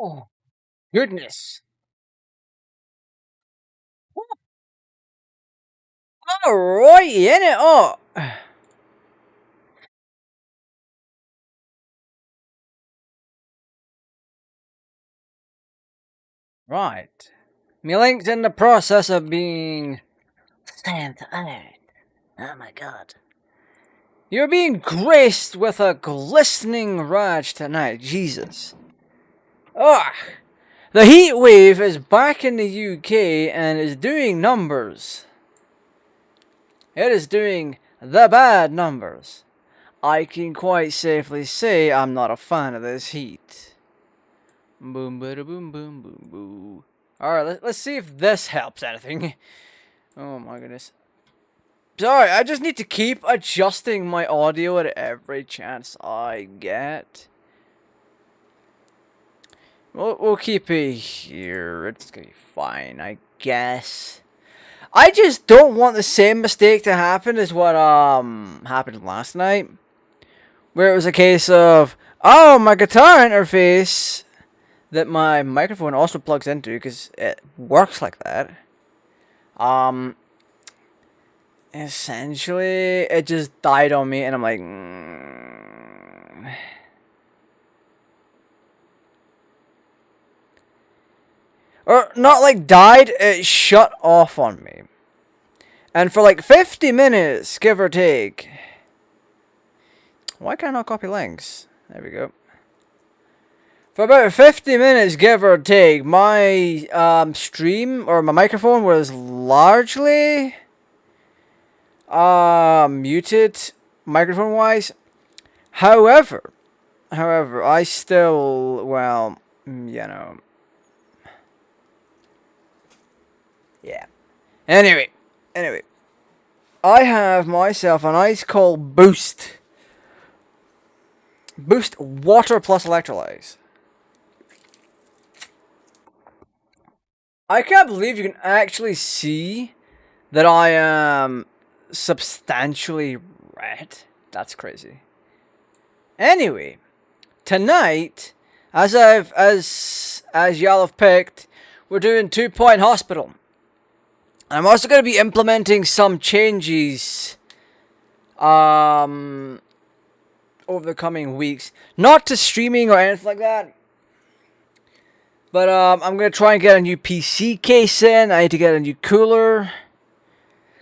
Oh, goodness. Alright, in it up. Right. My link's in the process of being sent out. Oh my god. You're being graced with a glistening Raj tonight, Jesus. Ugh. The heat wave is back in the UK and is doing numbers. It is doing the bad numbers. I can quite safely say I'm not a fan of this heat. Boom, bada, boom, boom, boom, boom. Alright, let's see if this helps anything. Oh my goodness. Sorry, I just need to keep adjusting my audio at every chance I get. We'll keep it here. It's gonna be fine, I guess. I just don't want the same mistake to happen as what happened last night, where it was a case of, oh, my guitar interface that my microphone also plugs into, because it works like that. Essentially, it just died on me, and I'm like, Or, not like died, it shut off on me. And for like 50 minutes, give or take. Why can't I not copy links? There we go. For about 50 minutes, give or take, my stream, or my microphone, was largely muted, microphone-wise. However, I still, well, you know. Yeah. Anyway. I have myself an ice cold boost. Boost water plus electrolytes. I can't believe you can actually see that I am substantially red. That's crazy. Anyway, tonight, as y'all have picked, we're doing 2 Point Hospital. I'm also going to be implementing some changes over the coming weeks. Not to streaming or anything like that. But I'm going to try and get a new PC case in. I need to get a new cooler.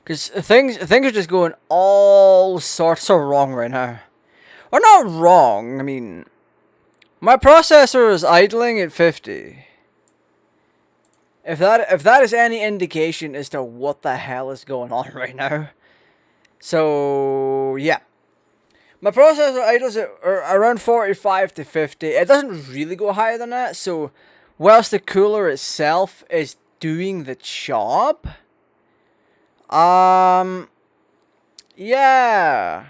Because things are just going all sorts of wrong right now. Or not wrong, I mean, my processor is idling at 50. If that is any indication as to what the hell is going on right now. So, yeah. My processor idles at around 45 to 50. It doesn't really go higher than that, so whilst the cooler itself is doing the job, yeah.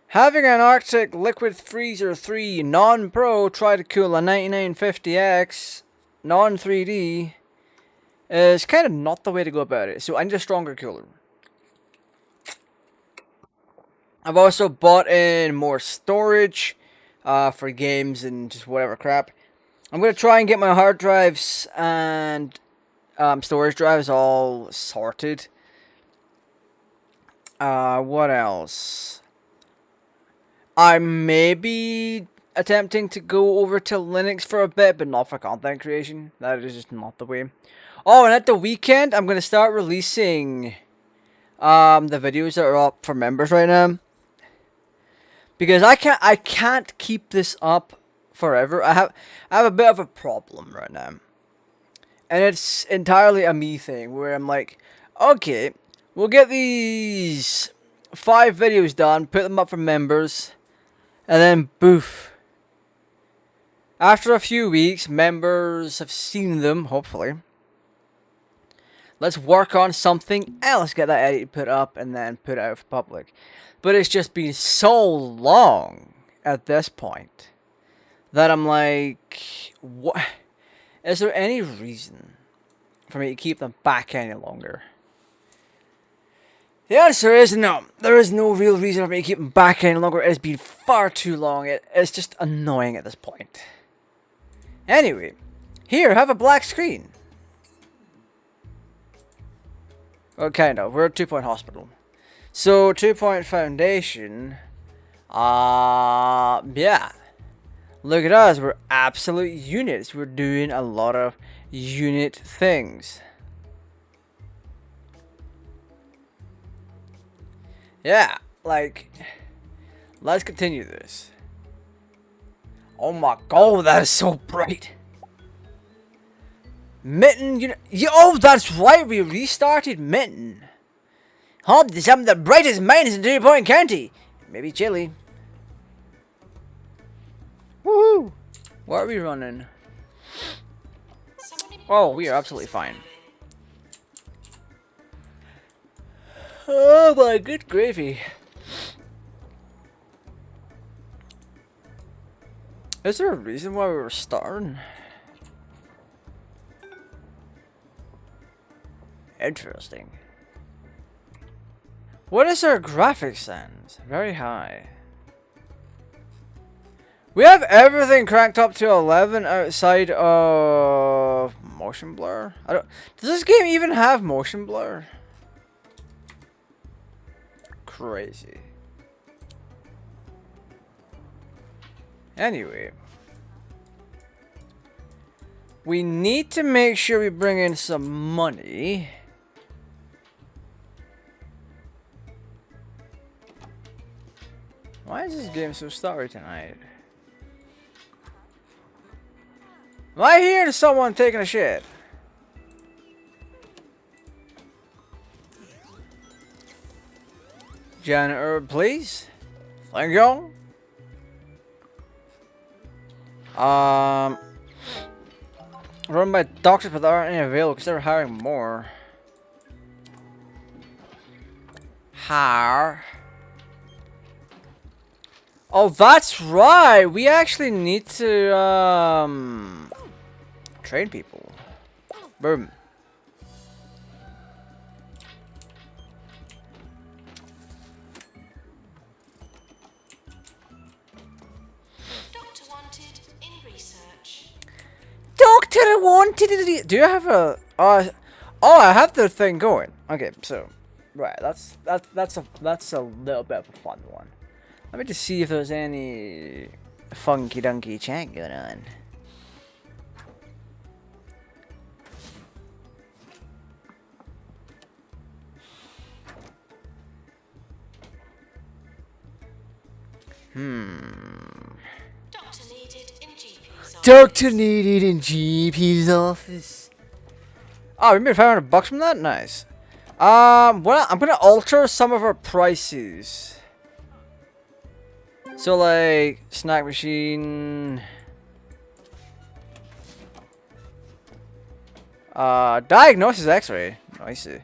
Having an Arctic Liquid Freezer 3 non-pro try to cool a 9950X non-3D is kind of not the way to go about it. So I need a stronger cooler. I've also bought in more storage for games and just whatever crap. I'm going to try and get my hard drives and storage drives all sorted. What else? I may be attempting to go over to Linux for a bit, but not for content creation. That is just not the way. Oh, and at the weekend, I'm going to start releasing the videos that are up for members right now. Because I can't keep this up forever. I have a bit of a problem right now. And it's entirely a me thing, where I'm like, okay, we'll get these 5 videos done, put them up for members, and then boof. After a few weeks, members have seen them, hopefully. Let's work on something else, get that edit put up, and then put it out for public. But it's just been so long at this point that I'm like, what? Is there any reason for me to keep them back any longer? The answer is no. There is no real reason for me to keep them back any longer. It has been far too long. It's just annoying at this point. Anyway, here, have a black screen. Well, kind of. We're a 2-point hospital. So, 2-point foundation. Yeah. Look at us. We're absolute units. We're doing a lot of unit things. Yeah, like, let's continue this. Oh my god, that is so bright. Mitten, oh, that's right, we restarted Mitten. Home to some of the brightest minds in 2-point county. Maybe Chile. Woohoo! What are we running? Oh, we are absolutely fine. Oh my good gravy. Is there a reason why we were starting? Interesting. What is our graphics sense? Very high. We have everything cranked up to 11 outside of motion blur. Does this game even have motion blur? Crazy. Anyway, we need to make sure we bring in some money. Why is this game so starry tonight? Am I hearing someone taking a shit? Janitor, please. Thank you. Run by doctors, but there aren't any available because they're hiring more. Hire. Oh, that's right. We actually need to train people. Boom. Doctor wanted. Do you have a? Oh, I have the thing going. Okay, so right, that's a little bit of a fun one. Let me just see if there's any funky dunky chat going on. Doctor needed in GP's office. Oh, we made $500 from that? Nice. Well, I'm gonna alter some of our prices. So, like, snack machine. Diagnosis X-ray. I see.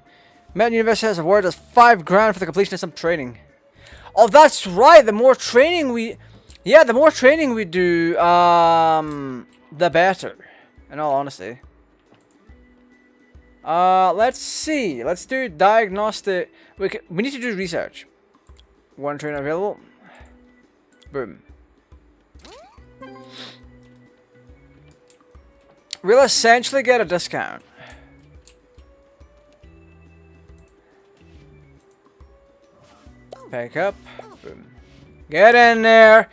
Met University has awarded us $5,000 for the completion of some training. Oh, that's right. The more training we... Yeah, the more training we do, the better. In all honesty. Let's see. Let's do diagnostic. We need to do research. One trainer available. Boom. We'll essentially get a discount. Pick up. Boom. Get in there.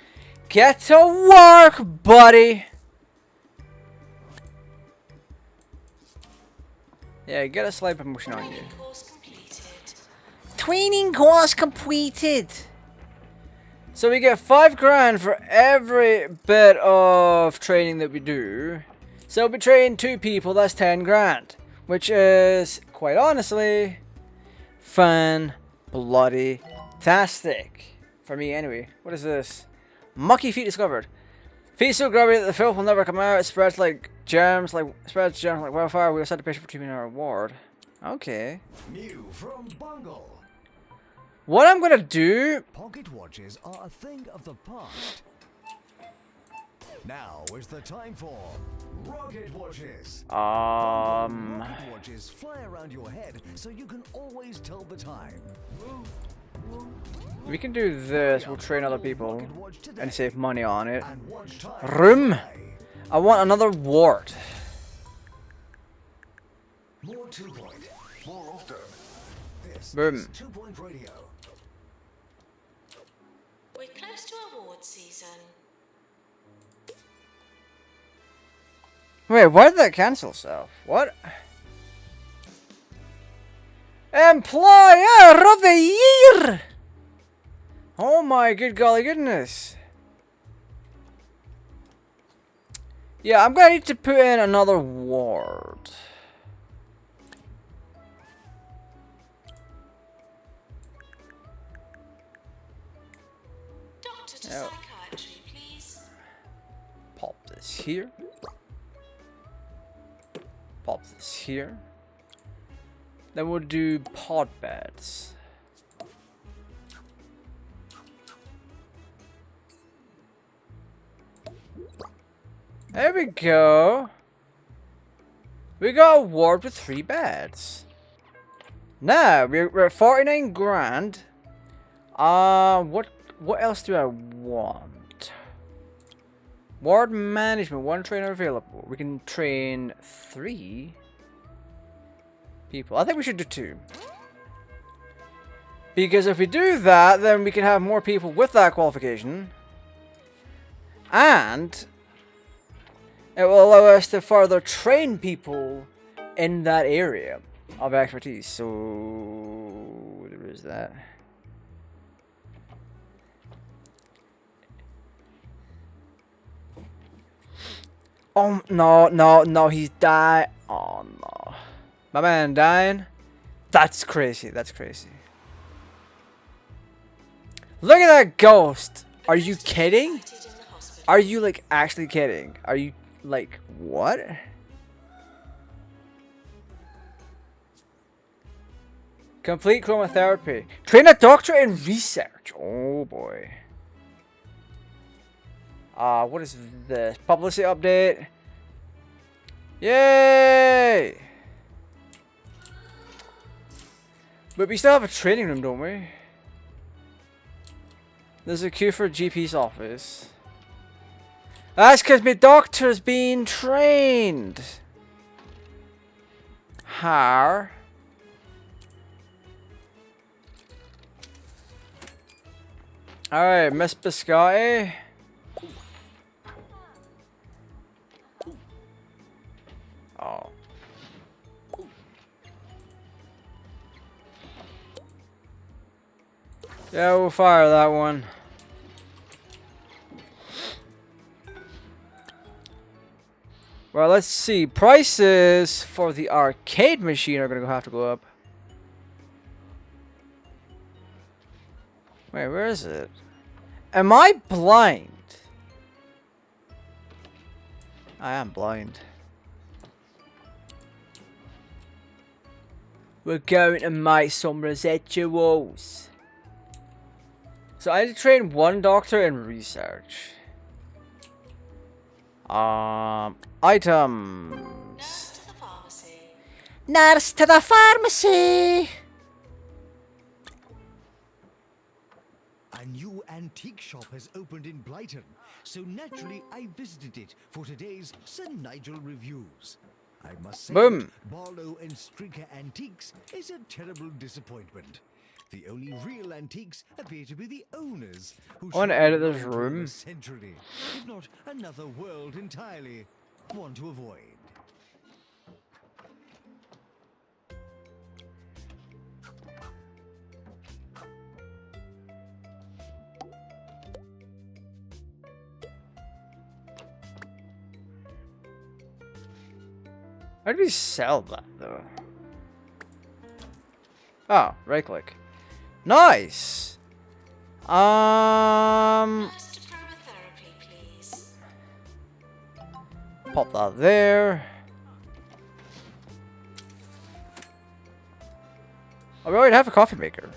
Get to work, buddy. Yeah, get a slight promotion on you. Training course completed. So we get $5,000 for every bit of training that we do. So we train 2 people, that's $10,000. Which is, quite honestly, fun, bloody-tastic. For me, anyway. What is this? Mucky feet discovered. Feet so grubby that the filth will never come out. It spreads germs like wildfire. We'll set the patient for 2 minute reward. Okay. New from Bungle. What I'm gonna do... Pocket watches are a thing of the past. Now is the time for rocket watches. Rocket watches fly around your head so you can always tell the time. We can do this. We'll train other people and save money on it. Room. I want another ward. More 2-point, more often. This Boom. is 2-point radio. We're close to award season. Wait, why did that cancel itself? What? Employer of the Year! Oh my good golly goodness. Yeah, I'm gonna need to put in another ward. Doctor to Oh. psychiatry, please. Pop this here. Pop this here. Then we'll do pod beds. There we go. We got a ward with 3 beds. Now we're at 49 grand. What else do I want? Ward management, 1 trainer available. We can train 3 people. I think we should do 2. Because if we do that, then we can have more people with that qualification. And it will allow us to further train people in that area of expertise. So there is that. Oh no, he's dying. Oh no. My man dying? That's crazy, that's crazy. Look at that ghost! Are you kidding? Are you like actually kidding? Are you like what? Complete chromotherapy. Train a doctor in research. Oh boy. What is this? Publicity update. Yay! But we still have a training room, don't we? There's a queue for GP's office. That's because my doctor's being trained. How? Alright, Miss Biscotti. Oh. Yeah, we'll fire that one. Well, let's see. Prices for the arcade machine are gonna have to go up. Wait, where is it? Am I blind? I am blind. We're going to make some residuals. So I need to train 1 doctor in research. Items. Nurse to the pharmacy. Nurse to the pharmacy. A new antique shop has opened in Brighton, so naturally I visited it for today's Sir Nigel reviews. I must say, Boom. that Barlow and Streaker Antiques is a terrible disappointment. The only real antiques appear to be the owners, who I wanna should edit belong this to room. another century, if not another world entirely. One to avoid. How do we sell that though? Oh, right click. Nice. Nurse to chromotherapy, please. Pop that there. Oh, we already have a coffee maker.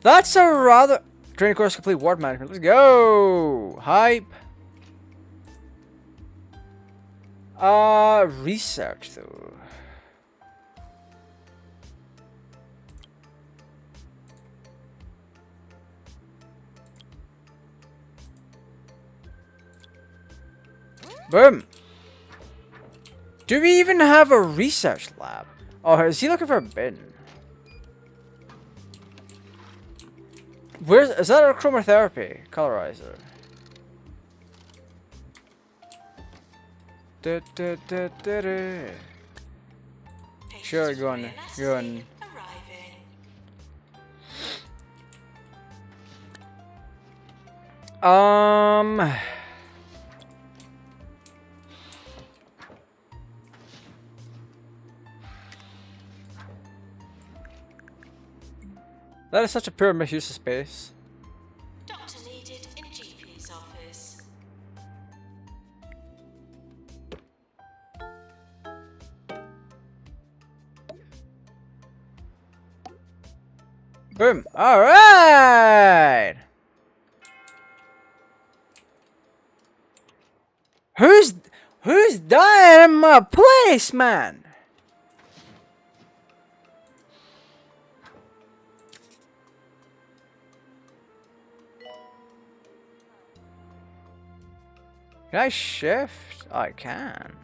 That's a rather training course complete. Ward management. Let's go. Hype. Research though. Boom. Do we even have a research lab? Oh, is he looking for a bin? Where's is that a chromotherapy colorizer? Du, du, du, du, du. Sure, go on. Go on. Arriving. That is such a poor misuse of space. Doctor needed in GP's office. Boom. All right. Who's dying in my place, man? Can I shift? I can.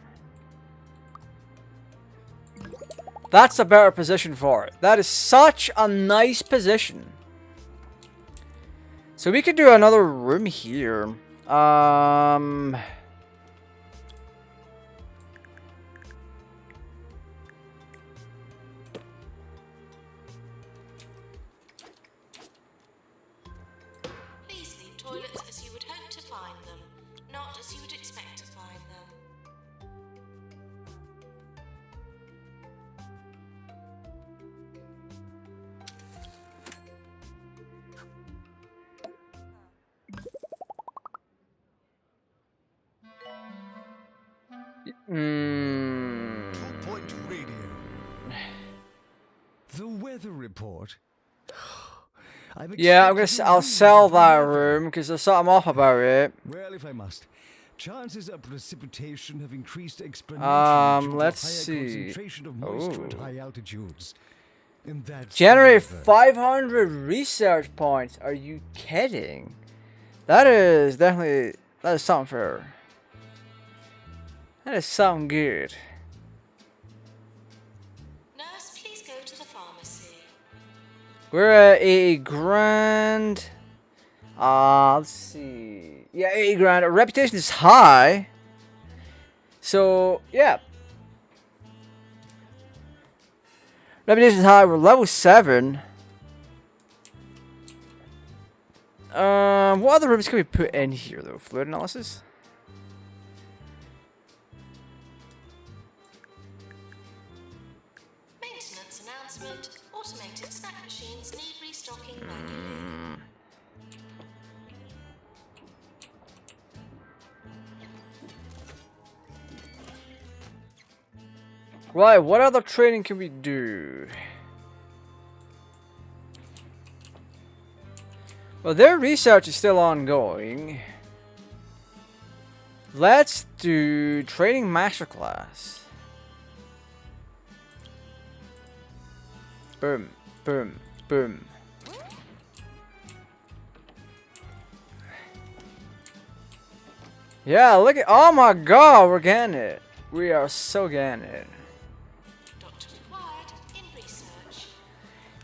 That's a better position for it. That is such a nice position. So we could do another room here. Please leave toilets as you would hope to find them, not as you would expect to find them. Point radio. The weather report. Yeah, I'll sell that room because there's something off about it. Well, if I must. Chances of precipitation have increased exponentially due to Let's higher see. concentration of moisture at Oh. high altitudes. In that Generate weather, 500 research points. Are you kidding? That is definitely something for. That is something good. Nurse, please go to the pharmacy. We're at 80 grand. Let's see. Yeah, 80 grand. Our reputation is high. So, yeah. Reputation is high. We're level 7. What other rooms can we put in here, though? Fluid analysis? Maintenance announcement. Automated snack machines need restocking manually. Right, what other training can we do? Well, their research is still ongoing. Let's do training masterclass. Boom, boom, boom. Yeah, look at, oh my god, we're getting it. We are so getting it. Doctor required in research.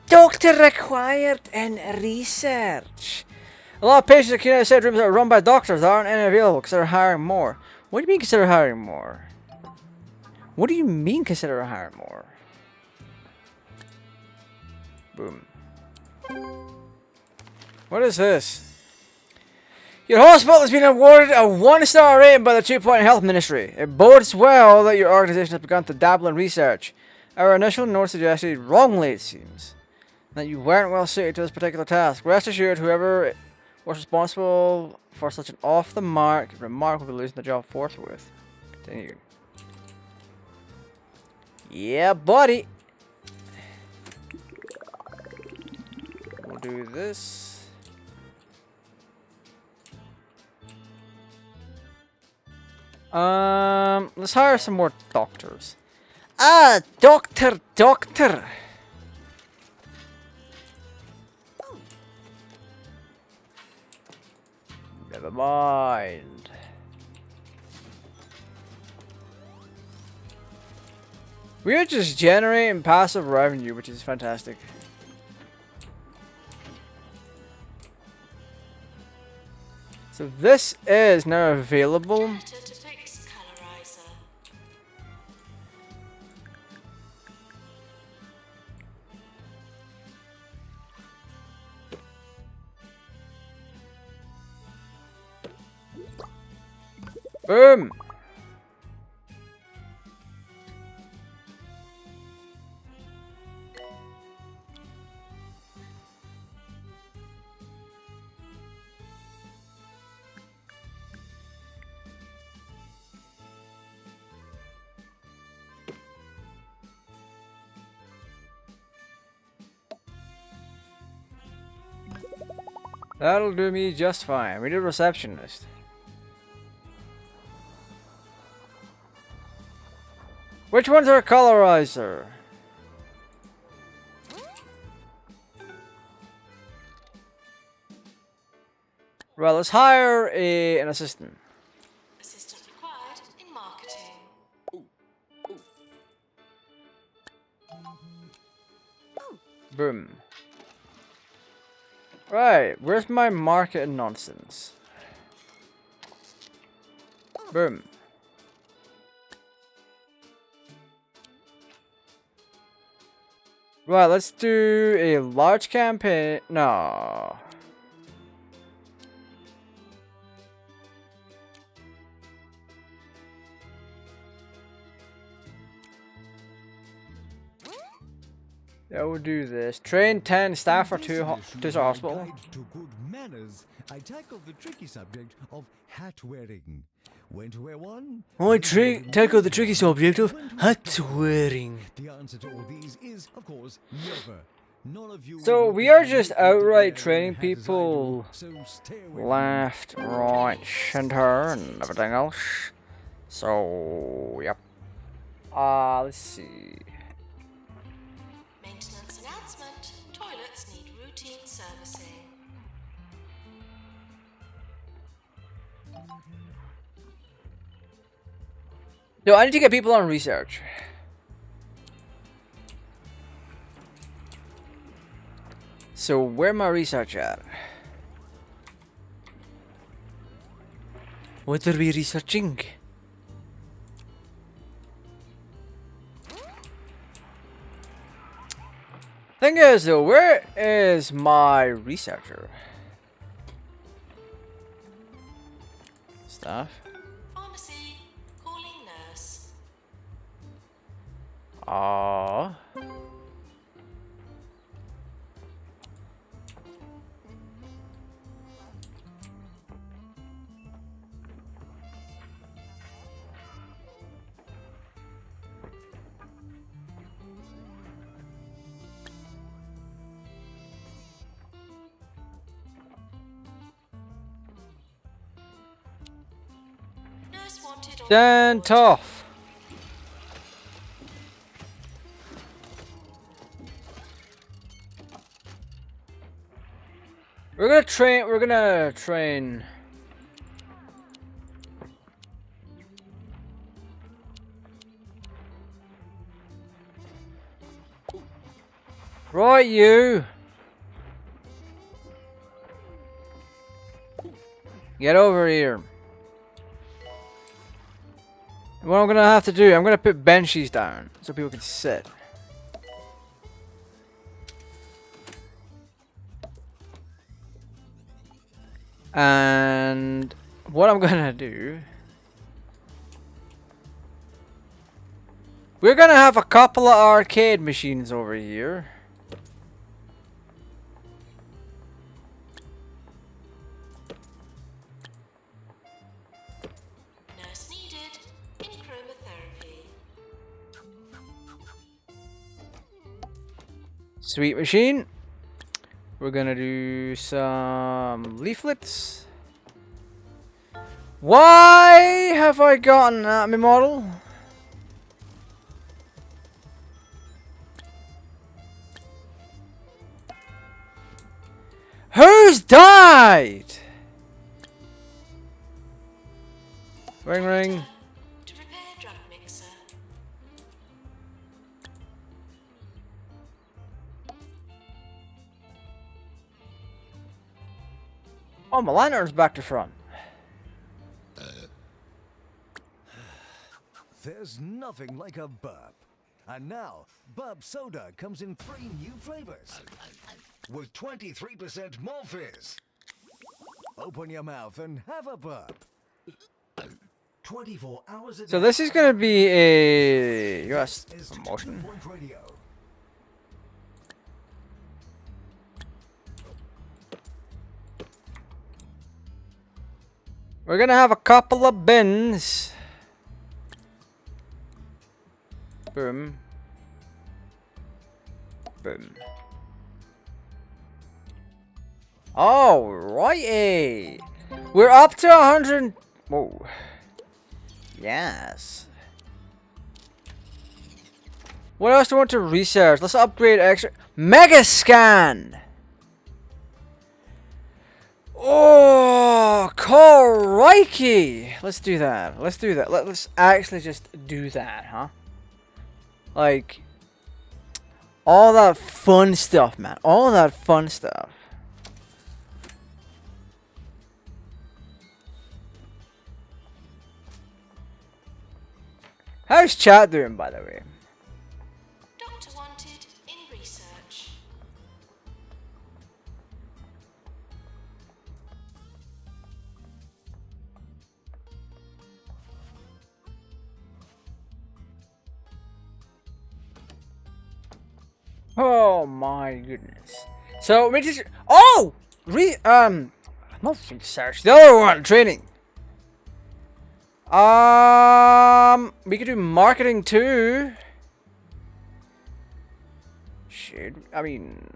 Doctor required in research. A lot of patients at United States rooms that are run by doctors that aren't any available. Consider hiring more. What do you mean consider hiring more? What do you mean consider hiring more? Boom. What is this? Your hospital has been awarded a 1-star rating by the 2-Point Health Ministry. It bodes well that your organization has begun to dabble in research. Our initial note suggested, wrongly it seems, that you weren't well suited to this particular task. Rest assured, whoever was responsible for such an off-the-mark remark will be losing the job forthwith. Continue. Yeah, buddy. We'll do this. Let's hire some more doctors. Ah, doctor. Never mind. We are just generating passive revenue, which is fantastic. So this is now available. Janitor to fix colorizer. Boom! That'll do me just fine. We need a receptionist. Which one's our colorizer? Well, let's hire an assistant. Assistant required in marketing. Boom. Right, where's my market nonsense? Boom. Right, let's do a large campaign. No. Yeah, we'll do this. Train 10 staff for two star hospital. Guide to good manners, I tackle the tricky subject of hat wearing. When to wear one? Tackle the tricky subject of hat wearing. The answer to all these is, of course, never. None of you So will we be are able just to outright wear training hat as I do, people so stay away from left, right, center, and everything else. So, yep. Let's see. Maintenance announcement. Toilets need routine servicing. No, I need to get people on research. So, where my research at? What are we researching? Thing is though, where is my researcher? Staff? Pharmacy. Calling nurse. Aww. Nurse wanted on Then board. tough. We're gonna train. Right, you. Get over here. What I'm gonna have to do, I'm gonna put benches down so people can sit. And what I'm gonna do, we're gonna have a couple of arcade machines over here. Nurse needed in chromotherapy. Sweet machine. We're gonna do some leaflets. Why have I gotten that my model? Who's died? Ring ring. To repair drug mixer. Oh, my lantern's back to front. There's nothing like a burp. And now, burp soda comes in 3 new flavors. With 23% more fizz. Open your mouth and have a burp. 24 hours a day. So this is gonna be a US promotion. Radio. We're gonna have a couple of bins. Boom. Boom. Alrighty. We're up to 100. Whoa. Yes. What else do I want to research? Let's upgrade extra. Mega Scan! Oh, crikey! Let's do that. Let's do that. Let's actually just do that, huh? Like, all that fun stuff, man. All that fun stuff. How's chat doing, by the way? Doctor wanted in research. Oh my goodness. So we just not research. The other one, training. We could do marketing too. Should I mean?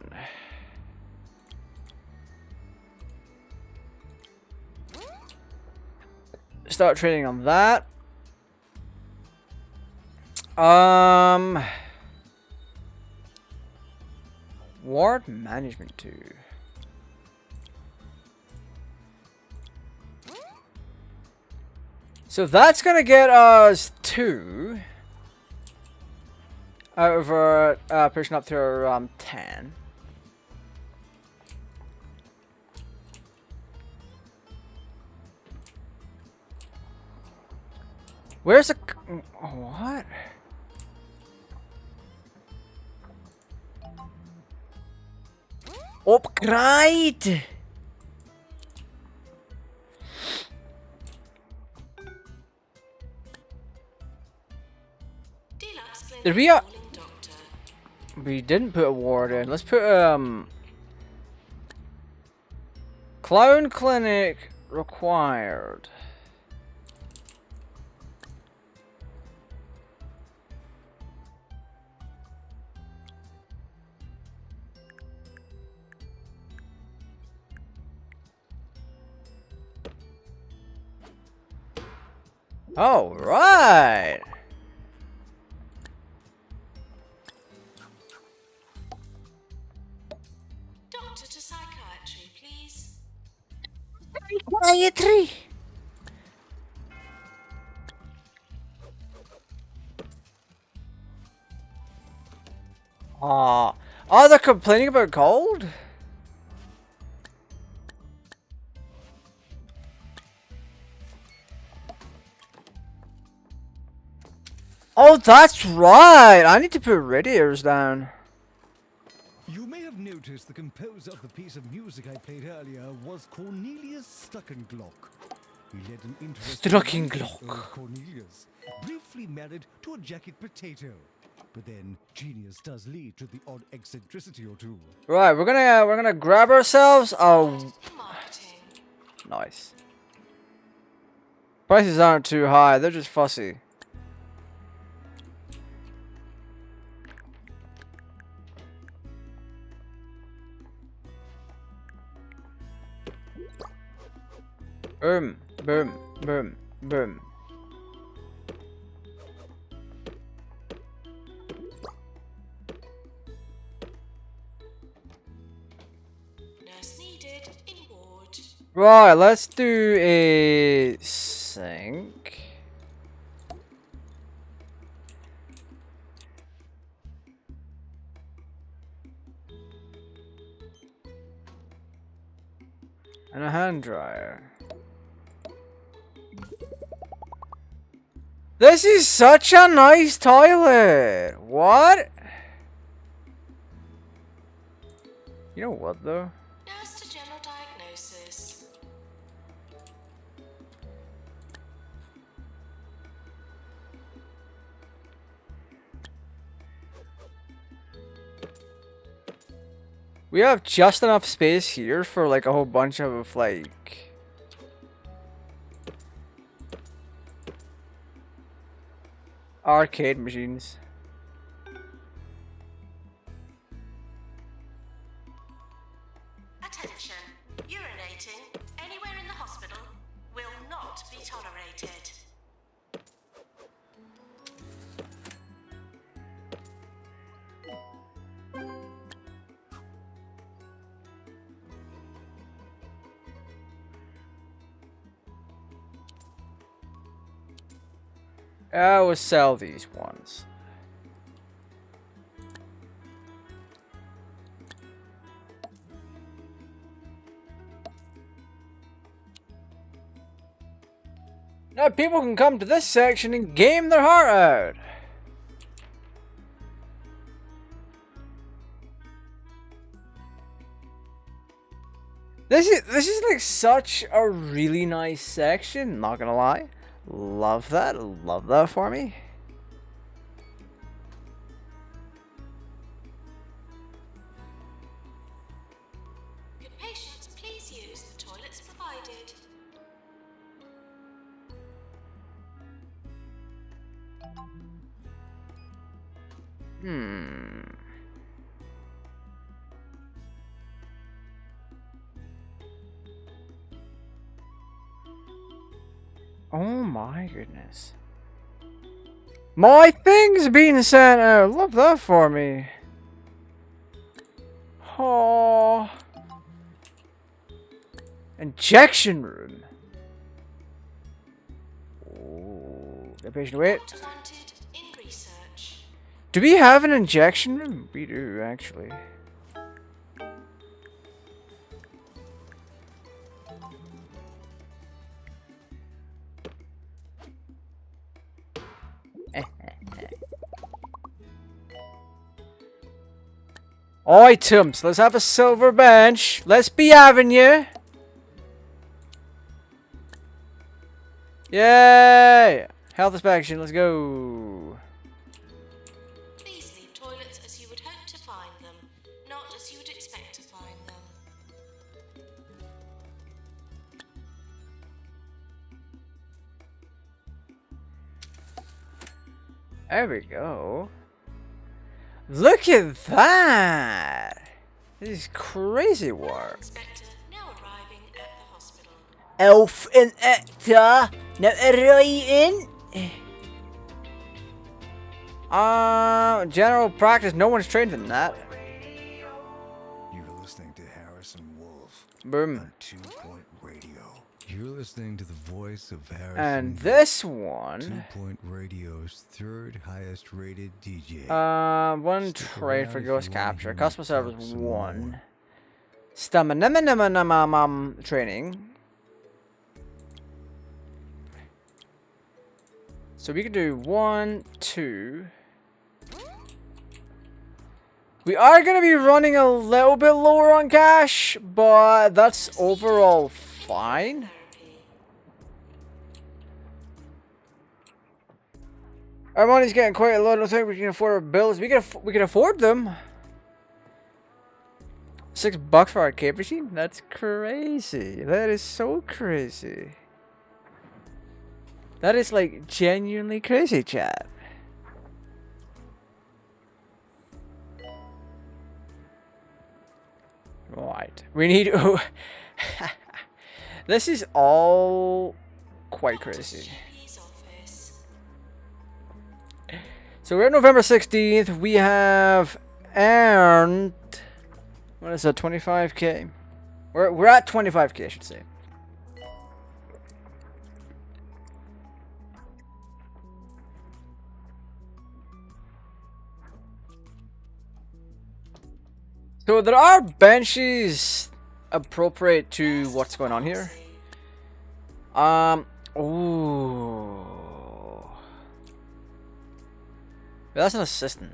Start training on that. Ward management too. So that's gonna get us 2 over pushing up to around 10. Where's the what? Upgrade. Did we we didn't put a ward in. Let's put clown clinic required. All right. Doctor to psychiatry, please. Psychiatry. Oh, they're complaining about cold? Oh, that's right. I need to put radiators down. You may have noticed the composer of the piece of music I played earlier was Cornelius Stuckenglock. He led an interesting Stuckenglock. life, old Cornelius, briefly married to a jacket potato. But then genius does lead to the odd eccentricity or two. Right, we're gonna grab ourselves. Oh, In marketing. nice. Prices aren't too high. They're just fussy. Boom, boom, boom, boom. Nurse needed in ward. Right, let's do a sync. And a hand dryer. This is such a nice toilet. What? You know what though? Nurse to general diagnosis. We have just enough space here for like a whole bunch of like arcade machines. Attention. Urinating anywhere in the hospital will not be tolerated. I will sell these ones. Now people can come to this section and game their heart out. This is like such a really nice section, not gonna lie. Love that for me. Good patients, please use the toilets provided. Oh my goodness. My thing's being sent out. Love that for me. Oh. Injection room. Oh, the patient wait. Not wanted in research. Do we have an injection room? We do, actually. Items. Let's have a silver bench. Let's be having you. Yay! Health inspection. Let's go. Please leave toilets as you would hope to find them, not as you would expect to find them. There we go. Look at that! This is crazy work. Inspector now arriving at the hospital. Elf and actor now arriving. General practice. No one's trained in that. You're listening to Harrison Wolf Boom. on 2-Point Radio. You're listening to the voice of Harrison. And this one. 2-Point Radio's third highest rated DJ. One Stick trade around for if ghost you wanna capture. hear me Customer talk service some 1. more. Stamina training. So we can do 1, 2. We are going to be running a little bit lower on cash, but that's overall fine. Our money's getting quite a lot. I don't think we can afford our bills. We can afford them. $6 for our arcade machine? That's crazy. That is so crazy. That is like genuinely crazy, chat. Right. We need. This is all quite crazy. GP's office. So we're November 16th. We have earned. What is that? 25k. We're at 25k, I should say. So there are benches appropriate to what's going on here. Ooh. That's an assistant.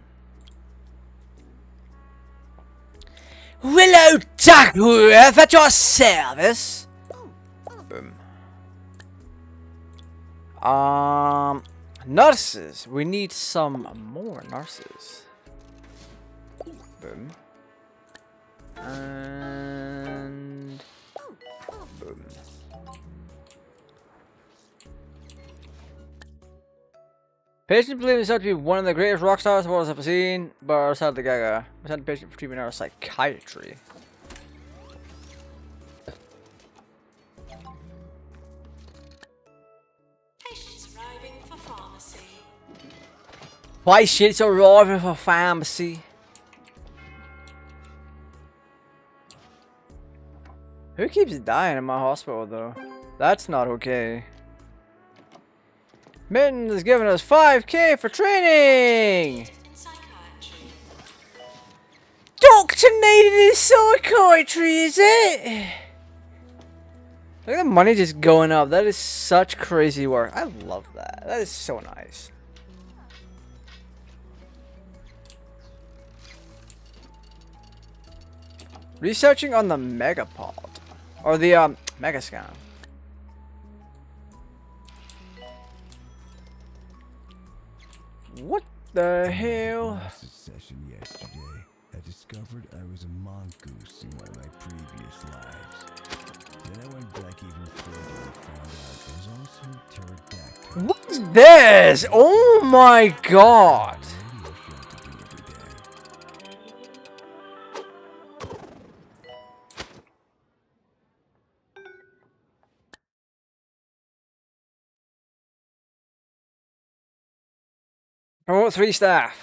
Hello, Duckworth, at your service. Boom. Nurses. We need some more nurses. Boom. And boom. Patient believes himself to be one of the greatest rock stars the world has ever seen, but sad the gaga. We sent the patient for treatment in psychiatry. Patients arriving for pharmacy. Patients arriving for pharmacy. Who keeps dying in my hospital though? That's not okay. Mittens is giving us 5K for training! In psychiatry. Doctor needed in psychiatry, is it? Look at the money just going up. That is such crazy work. I love that. That is so nice. Researching on the Megapod. Or the Megascan. What the hell? Last session yesterday, I discovered I was a mongoose in one of my previous lives. Then I went back even further and found out I was also pterodactyl. What's this? Oh my god! Radio show to do every day. Promote 3 staff.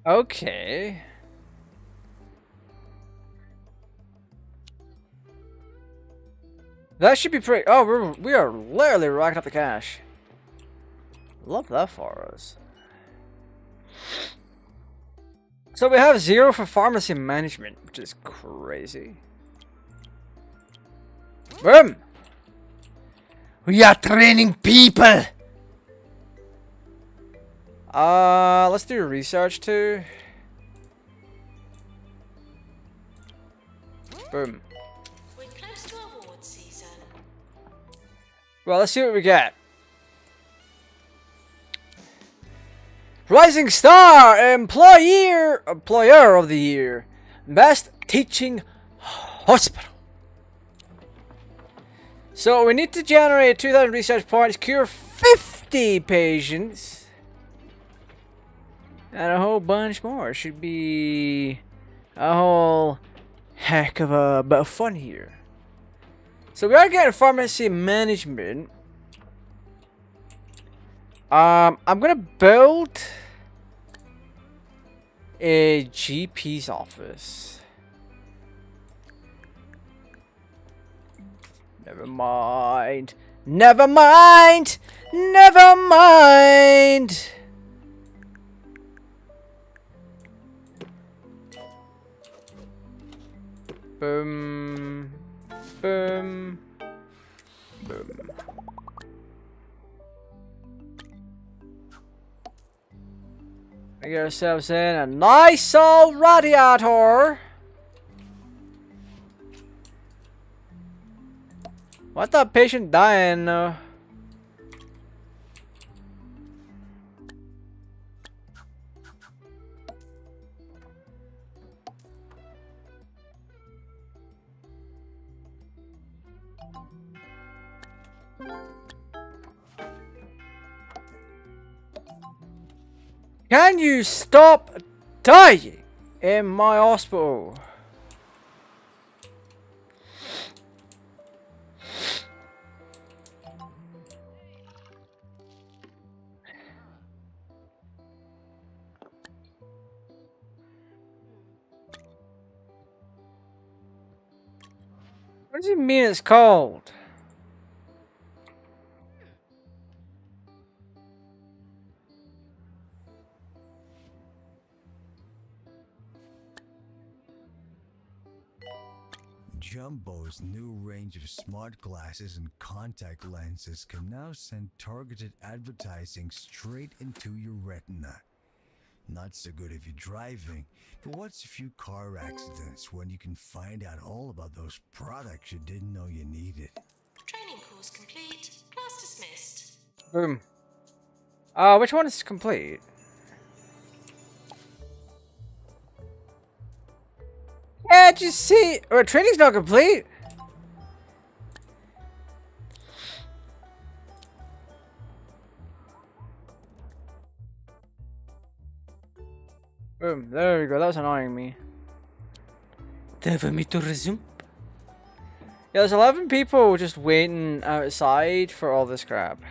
Okay. That should be pretty. Oh, we are literally racking up the cash. Love that for us. So we have 0 for pharmacy management, which is crazy. Boom! We are training people. Let's do research too. Boom. We're close to award season. Well, let's see what we get. Rising Star Employer of the Year. Best Teaching Hospital. So we need to generate 2,000 research points, cure 50 patients. And a whole bunch more. Should be a whole heck of a bit of fun here. So we are getting pharmacy management. I'm gonna build a GP's office. Never mind. Never mind. Never mind. Boom, boom, boom. We get ourselves in a nice old radiator. What that patient dying? Can you stop dying in my hospital? What does he mean it's cold? Jumbo's new range of smart glasses and contact lenses can now send targeted advertising straight into your retina. Not so good if you're driving, but what's a few car accidents when you can find out all about those products you didn't know you needed? Training course complete. Class dismissed. Boom. Which one is complete? Can't you see? Our training's not complete. Boom. There we go. That was annoying me. Time for me to resume. Yeah, there's 11 people just waiting outside for all this crap.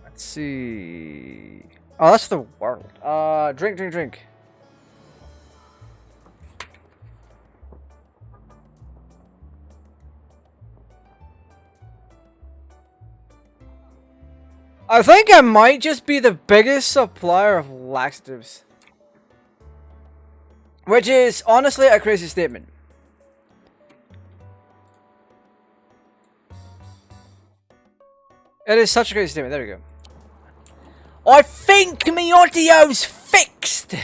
Let's see. Oh, that's the world. Drink, drink, drink. I think I might just be the biggest supplier of laxatives. Which is honestly a crazy statement. It is such a crazy statement. There we go. I think my audio's fixed. Look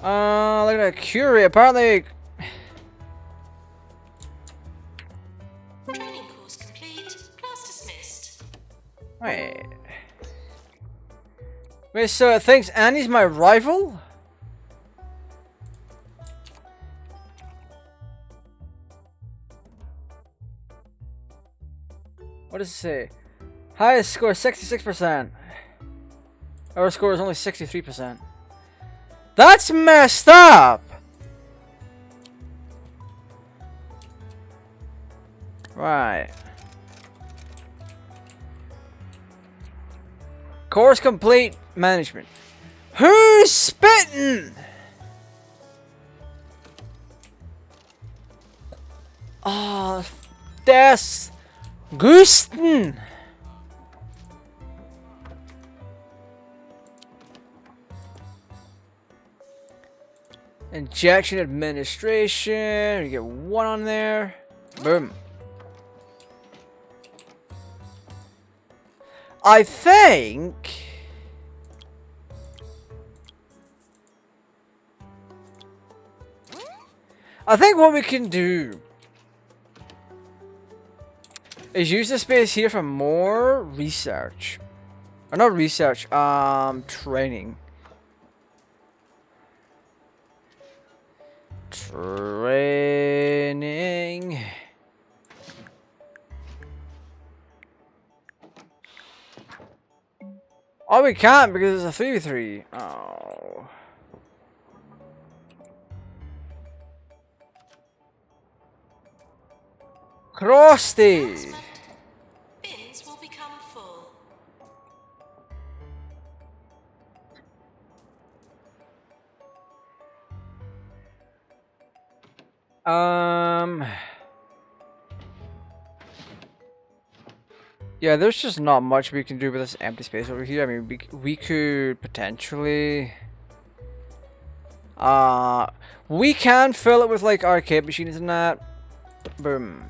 at that Curie. Apparently. Training course complete. Class dismissed. Wait. Wait, so it thinks Annie's my rival? What does it say? Highest score 66%. Our score is only 63%. That's messed up! Right. Course complete management. Who's spitting? Oh, that's Gusten. Injection administration. You get one on there. Boom. I think what we can do is use the space here for more research. Or not research, training. Training. Oh, we can't because it's a 3v3. Oh. Crusty. Announcement. Bins will become full. Yeah, there's just not much we can do with this empty space over here. I mean, we could potentially we can fill it with like arcade machines and that. Boom.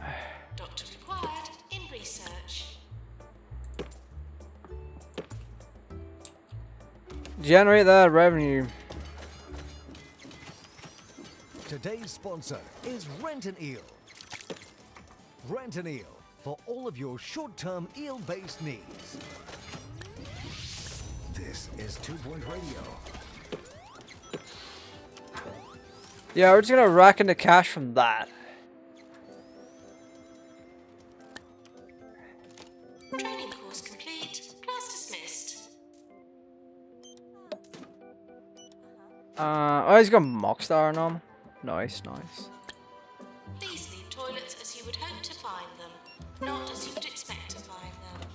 Doctor required in research. Generate that revenue. Today's sponsor is Rent an Eel. Rent an Eel for all of your short-term eel-based needs. This is 2 Point Radio. Yeah, we're just gonna rack in the cash from that. Training course complete. Class dismissed. Oh, he's got Mockstar on him. Nice, nice. Please leave toilets as you would hope to find them, not as you would expect to find them.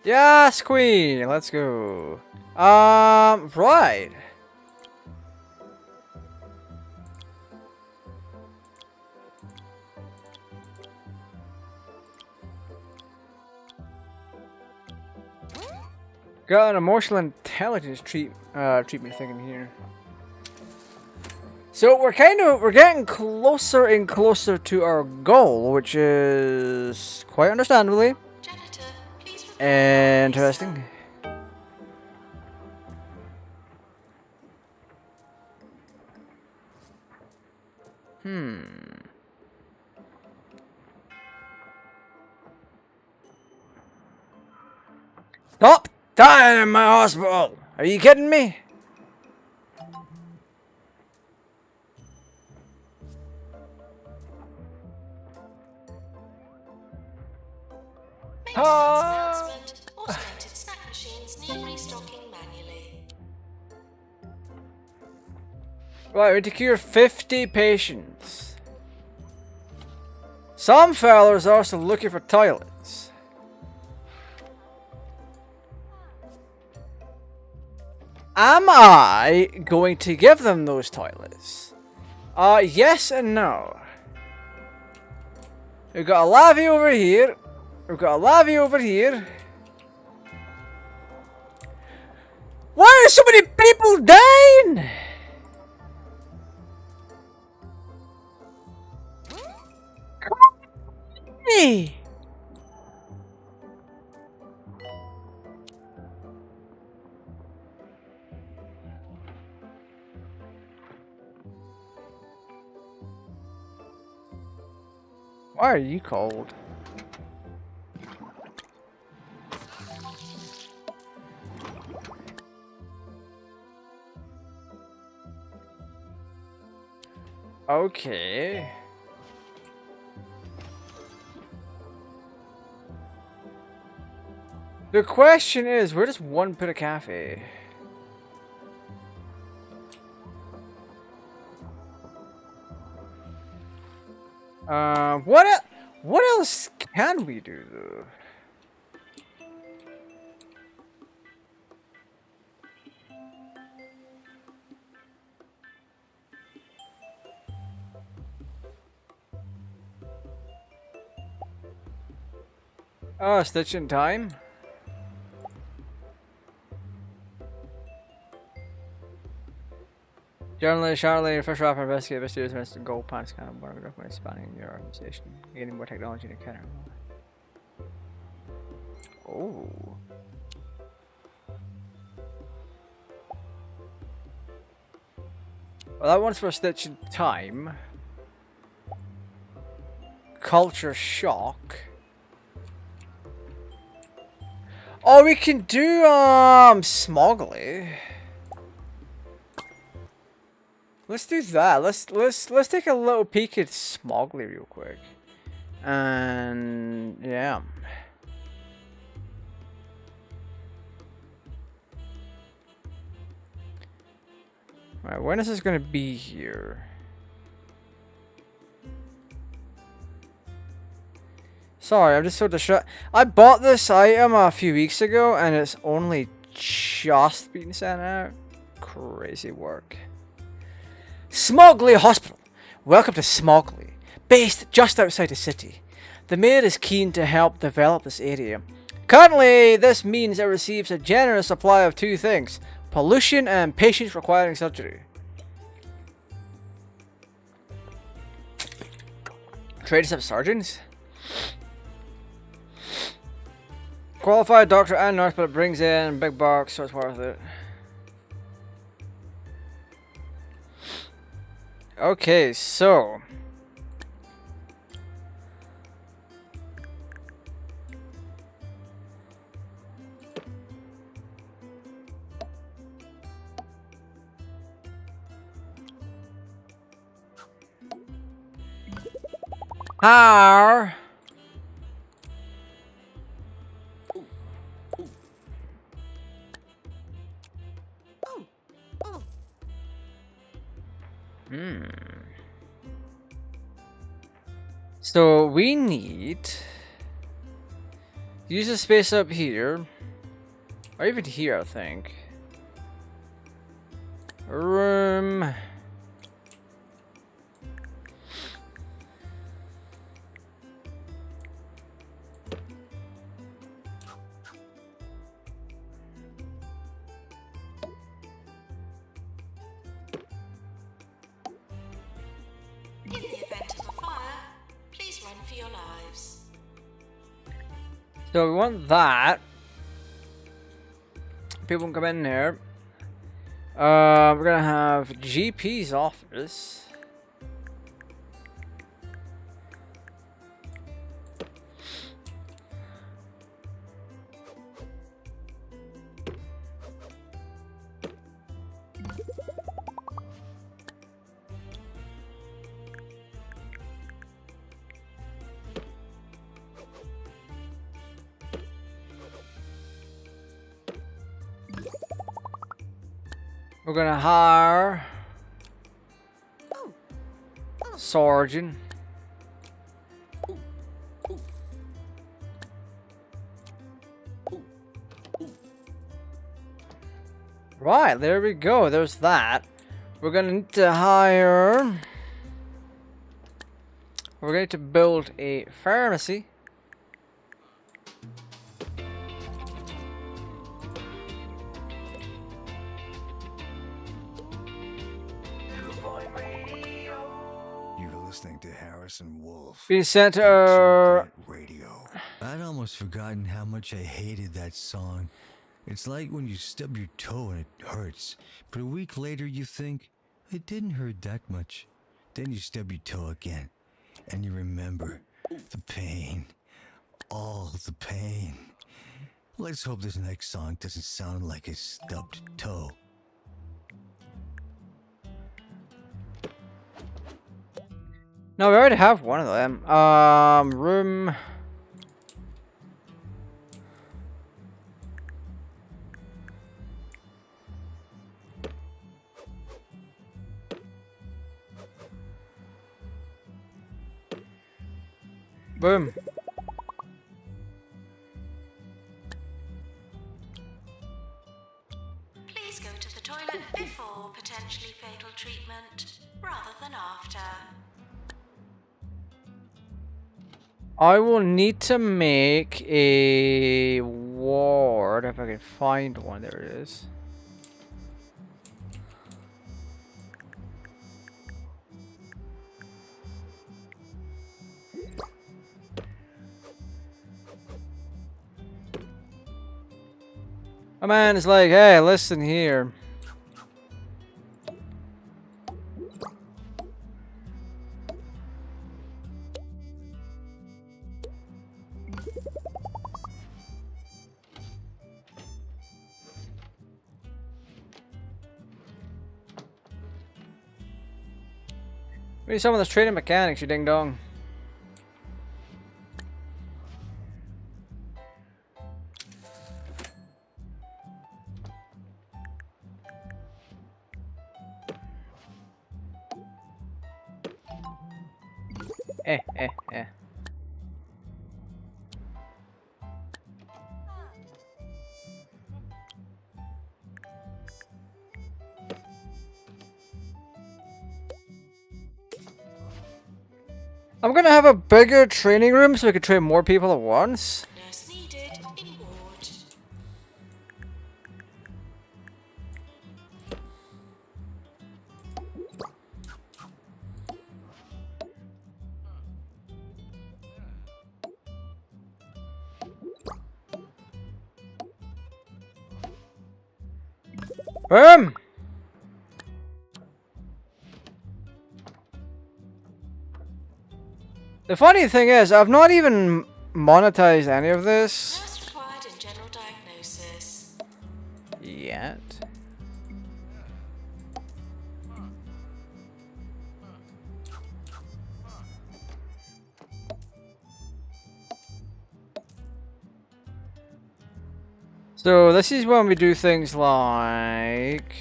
Yes, queen. Let's go. Right. Got an emotional intelligence treatment thing in here. So we're getting closer and closer to our goal, which is quite understandably Janitor, please prepare for interesting. Stop dying in my hospital! Are you kidding me? Maintenance announcement. Automated snack machines need restocking manually. Right, we need to cure 50 patients. Some fellas are also looking for toilets. Am I going to give them those toilets? Yes and no. We've got a lavvy over here. We've got a lavvy over here. Why are so many people dying? Hey. Why are you cold? Okay. The question is, where does one put a cafe? What else can we do though? Oh, stitch in time. Journalist Charlie, first rapper, investigator, mysterious Mr. Gold Pants kind of whatever document spanning your organization. Gaining more technology in a counter. Oh. Well, that one's for stitch in time. Culture shock. Oh, we can do Smoggly. Let's do that. Let's take a little peek at Smoggly real quick. And yeah. Alright, when is this gonna be here? Sorry, I'm just so distracted. I bought this item a few weeks ago and it's only just been sent out. Crazy work. Smoggly Hospital. Welcome to Smoggly, based just outside the city. The mayor is keen to help develop this area. Currently, this means it receives a generous supply of two things: pollution and patients requiring surgery. Trades up surgeons? Qualified doctor and nurse, but it brings in big bucks, so it's worth it. Okay, so how so we need Use the space up here. Or even here, I think. Room. In the event of a fire, please run for your lives. So we want that. People can come in here. We're gonna have GP's office. We're gonna hire Sergeant. Right, there we go. There's that. We're gonna need to hire. We're going to build a pharmacy. You're listening to Harrison Wolf. Be sent to Superchat radio. I'd almost forgotten how much I hated that song. It's like when you stub your toe and it hurts, but a week later you think, it didn't hurt that much. Then you stub your toe again, and you remember the pain. All the pain. Let's hope this next song doesn't sound like a stubbed toe. No, we already have one of them. Room. Boom. Please go to the toilet before potentially fatal treatment, rather than after. I will need to make a ward if I can find one. There it is. My man is like, hey, listen here. We need someone that's training mechanics, you ding dong. Eh. I'm gonna have a bigger training room so we can train more people at once. Nurse needed in ward. Boom! The funny thing is, I've not even monetized any of this Nurse required in general diagnosis. yet. So this is when we do things like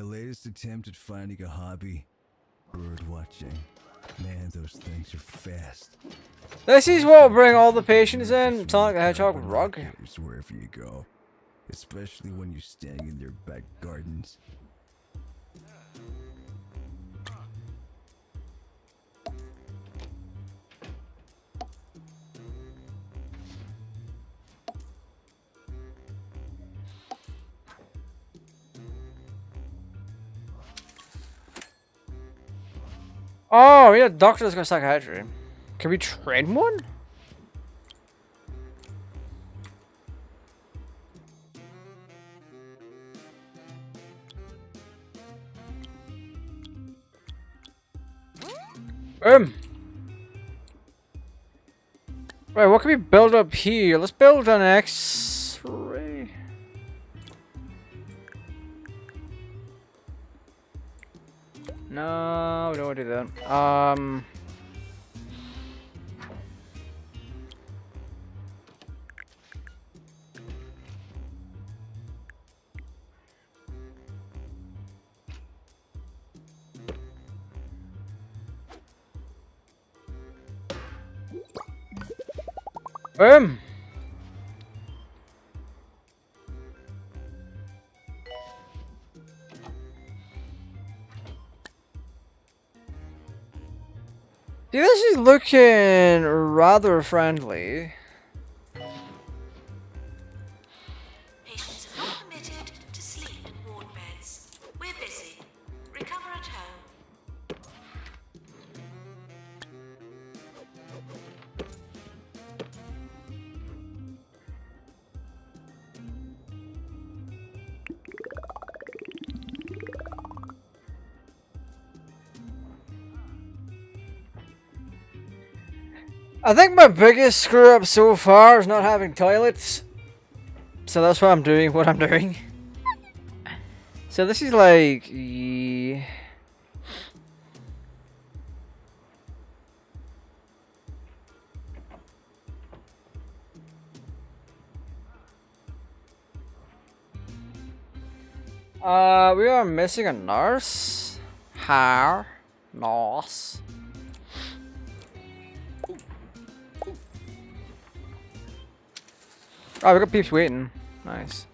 My latest attempt at finding a hobby. Bird watching. Man, those things are fast. This is what will bring all the patients in. Sonic the Hedgehog rug. Binoculars wherever you go. Especially when you're standing in their back gardens. Oh, we need a doctor that's got psychiatry. Can we train one? Right, what can we build up here? Let's build an X-ray. No, we don't want to do that. See, this is looking rather friendly. Patients are not permitted to sleep in ward beds. We're busy. Recover at home. I think my biggest screw up so far is not having toilets. So that's why I'm doing what I'm doing. So this is like... we are missing a nurse. How? Nurse. Oh, we got peeps waiting. Nice.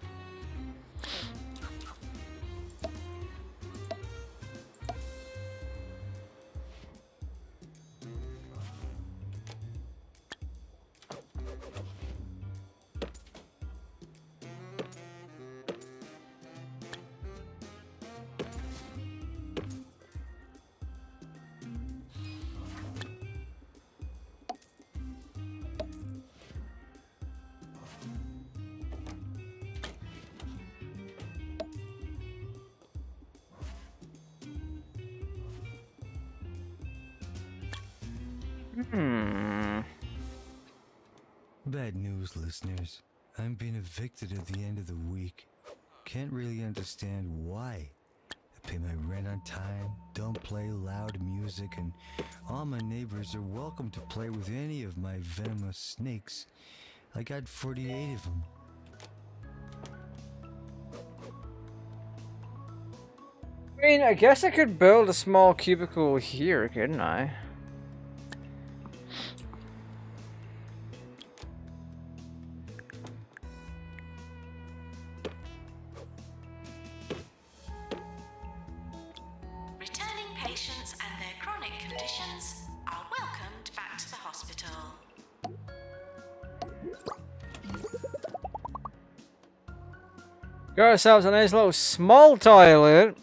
Bad news, listeners. I'm being evicted at the end of the week. Can't really understand why. I pay my rent on time, don't play loud music, and all my neighbors are welcome to play with any of my venomous snakes. I got 48 of them. I mean, I guess I could build a small cubicle here, couldn't I? Returning patients and their chronic conditions are welcomed back to the hospital. Got ourselves a nice little small toilet.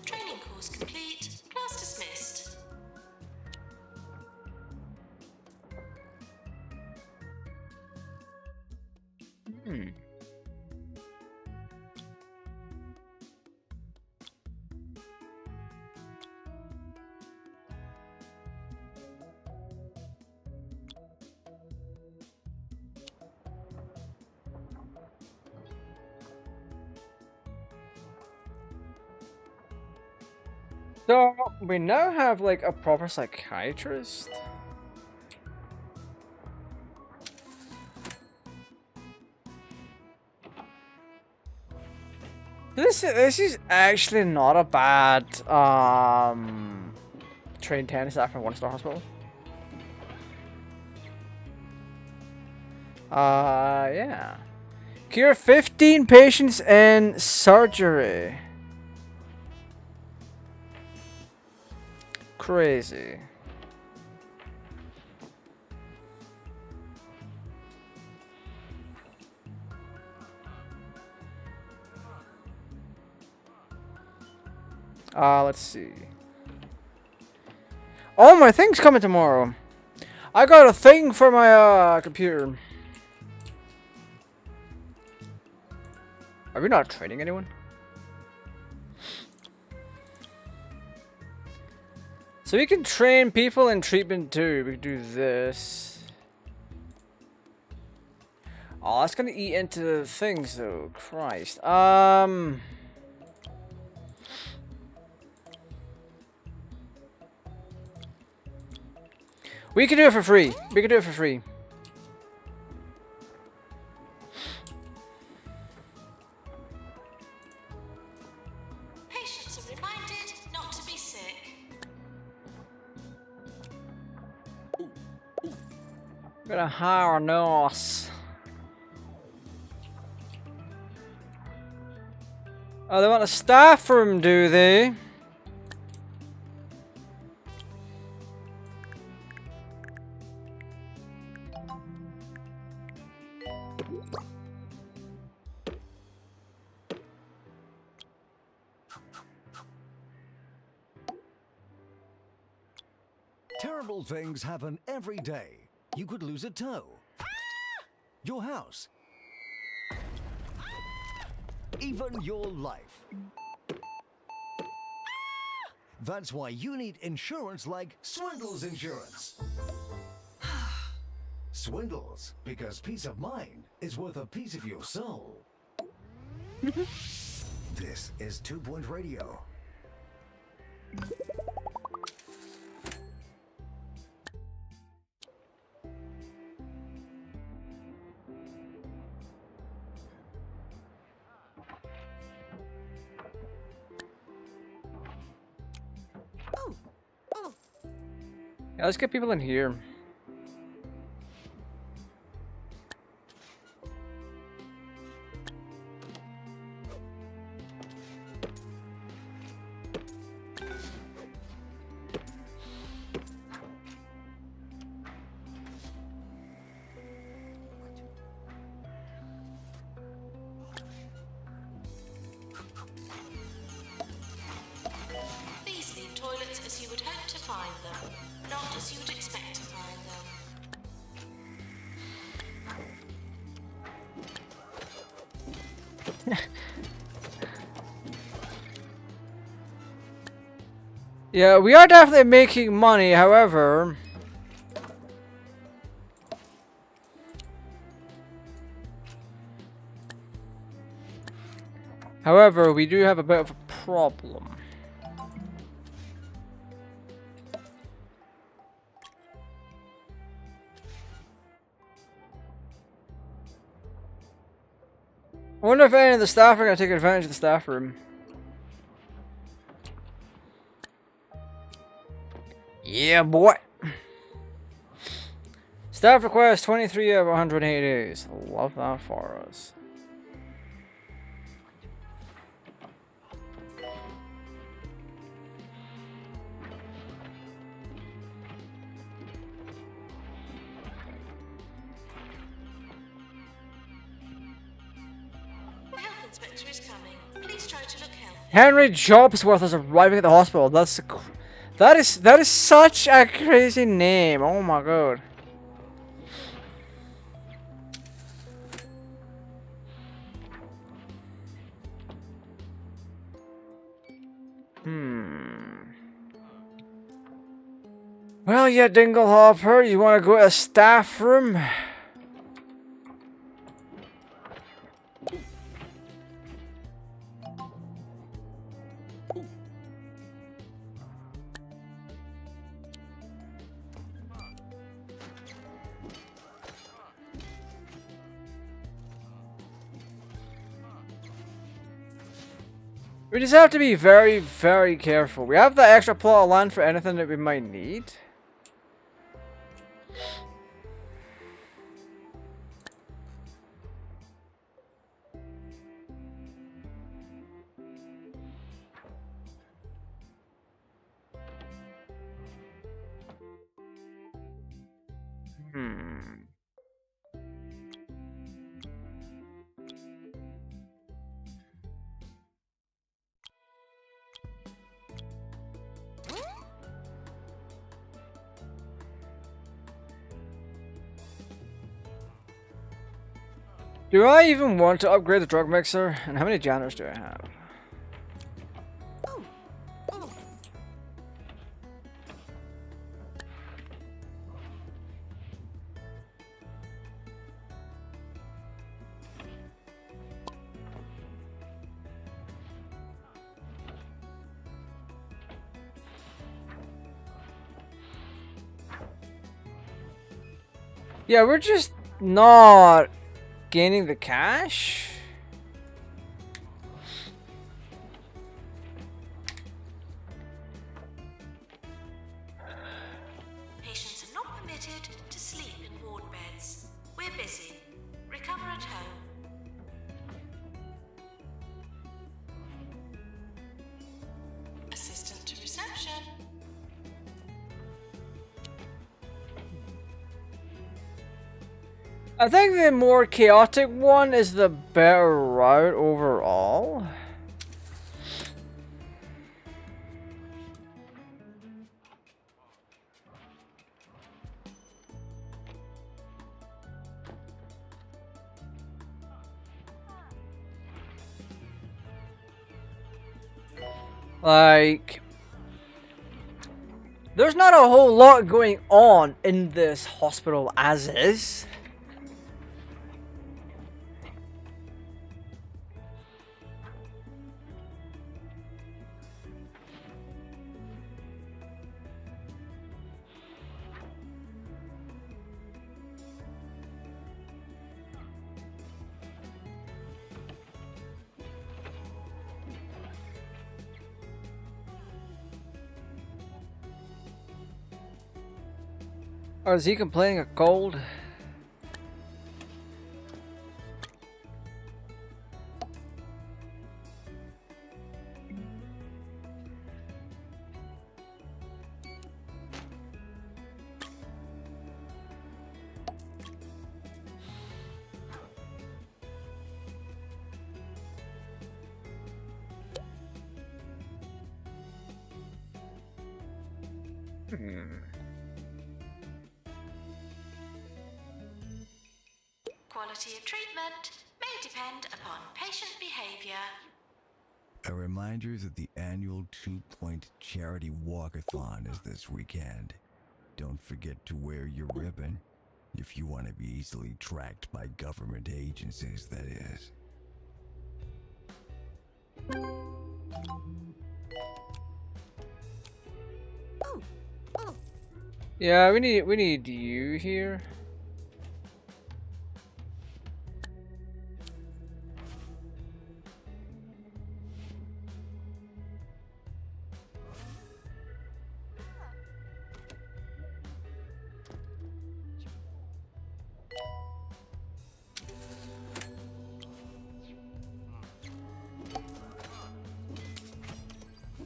Training course complete. Class dismissed. So, we now have like a proper psychiatrist. This is actually not a bad trained tennis staff from 1-star hospital. Yeah. Cure 15 patients in surgery. Crazy. Let's see. Oh, my thing's coming tomorrow. I got a thing for my computer. Are we not training anyone? So we can train people in treatment too. We can do this. Oh, that's gonna eat into the things though. Christ. We can do it for free. We can do it for free. Patients are reminded not to be sick. Gonna hire a nurse. Oh, they want a staff room, do they? Terrible things happen every day. You could lose a toe. Your house. Even your life. That's why you need insurance like Swindles Insurance. Swindles, because peace of mind is worth a piece of your soul. This is 2 Point Radio. Yeah, let's get people in here. These leave toilets as you would hope to find them, not as you would expect to find them. Yeah, we are definitely making money, however... However, we do have a bit of a problem. I wonder if any of the staff are going to take advantage of the staff room. Yeah, boy. Staff requires 23 of 180 days. Love that for us. The health inspector is coming. Please try to look healthy. Henry Jobsworth is arriving at the hospital. That is such a crazy name. Oh my god. Well, yeah, Dinglehopper, you want to go to the staff room? We just have to be very, very careful. We have that extra plot of land for anything that we might need. Do I even want to upgrade the drug mixer? And how many janitors do I have? Yeah, we're just not gaining the cash. Patients are not permitted to sleep in ward beds. We're busy. Recover at home. Assistant to reception. I think the more chaotic one is the better route overall. Like, there's not a whole lot going on in this hospital as is. Or is he complaining of cold? Quality of treatment may depend upon patient behavior. A reminder that the annual 2-point charity walkathon is this weekend. Don't forget to wear your ribbon if you want to be easily tracked by government agencies, that is. Yeah, we need you here.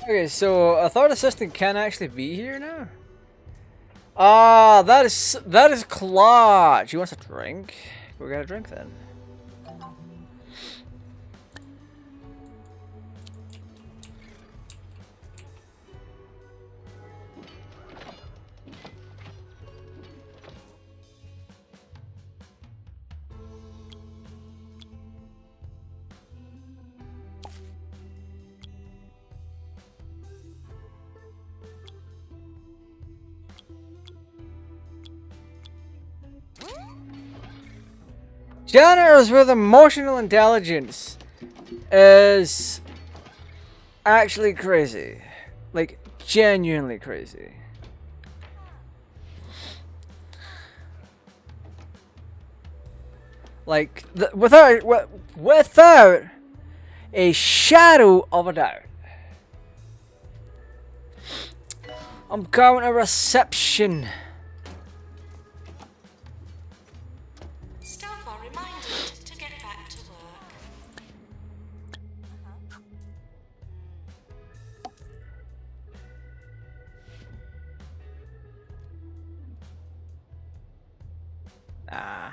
Okay, so a third assistant can actually be here now. Ah, that is clutch. He wants a drink. We got a drink then. Janitors with emotional intelligence is actually crazy. Like, genuinely crazy. Like, without a shadow of a doubt. I'm going to reception. Staff are reminded to get back to work. Nah.